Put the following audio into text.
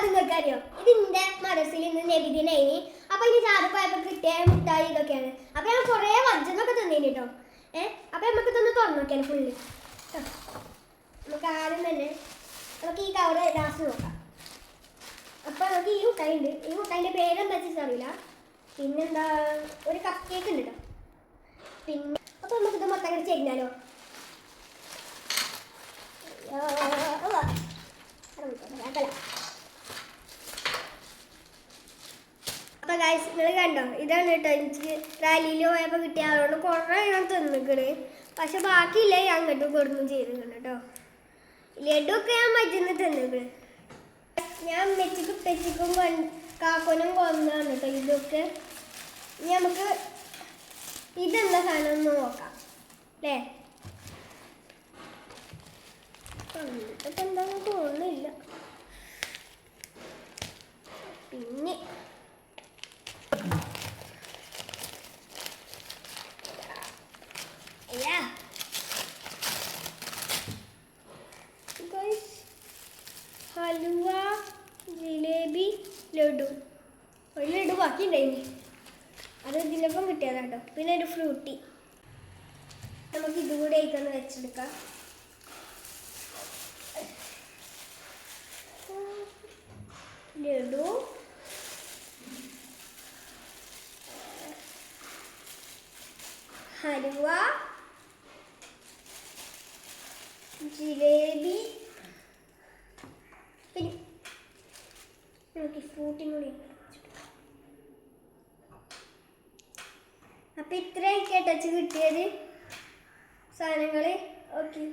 നിങ്ങൾക്ക് അറിയോ ഇതിന്റെ മദ്രസയിൽ ഇന്ന് നബിദിനായിനി. അപ്പൊ ഇനി ചാറുപ്പായപ്പോ കിട്ടിയ മുട്ടായി ഇതൊക്കെയാണ്. അപ്പൊ ഞാൻ കുറെ വജ്ജനൊക്കെ തിന്നീനി കേട്ടോ. അപ്പൊ നമുക്ക് ഇതൊന്ന് തുറന്നു നോക്കിയാൽ ഫുള്ള്. നമുക്ക് ആദ്യം തന്നെ നമുക്ക് ഈ കവറ് ലാസ്റ്റ് നോക്കാം. അപ്പൊ നമുക്ക് ഈ മുട്ടായി ഉണ്ട്. ഈ മുട്ടായിന്റെ പേരെന്താ വെച്ചാൽ അറിയില്ല. പിന്നെന്താ ഒരു കപ്പ് കേക്ക് ഉണ്ട് കേട്ടോ. പിന്നെ അപ്പൊ നമുക്കിത് മൊത്തം കൂടി ചെയ്യുന്നാലോ. അപ്പൊ ഗൈസ് നിങ്ങൾ കണ്ടോ, ഇതാണ് കേട്ടോ എനിക്ക് റാലിയിൽ പോയപ്പോൾ കിട്ടിയ ആളോട് കുറേ ഞാൻ തിന്നിക്കണ്. പക്ഷെ ബാക്കിയില്ല ഞാൻ അങ്ങോട്ട് കൊടുക്കും ചെയ്തിട്ടുണ്ട് കേട്ടോ. ലഡുവൊക്കെ ഞാൻ മജ്ജിന്ന് തിന്നിക്കണ്. ഞാൻ മെച്ചിക്കും പെച്ചിക്കും കാക്കോനും കൊന്നാണ് കേട്ടോ ഇതൊക്കെ. ഇനി നമുക്ക് ഇതെന്താ സാധനം ഒന്ന് നോക്കാം അല്ലേ. കണ്ടിട്ടൊക്കെ എന്താണെന്ന് തോന്നുന്നില്ല. പിന്നെ ഹലുവ, ജിലേബി, ലഡു. ഒരു ലഡു ബാക്കി ഉണ്ടായിനി, അത് ഇതിനൊപ്പം കിട്ടിയതാട്ടോ. പിന്നെ ഒരു ഫ്രൂട്ടി. നമുക്ക് ഇതുകൂടെ ആയിക്കൊന്ന് വെച്ചെടുക്കാം. ലഡു, ഹലുവ, ജിലേബി, പിന്നെ നമുക്ക് ഫ്രൂട്ടിയും കൂടി. അപ്പം ഇത്രയൊക്കെ ടച്ച് കിട്ടിയത് സാധനങ്ങൾ. ഓക്കെ.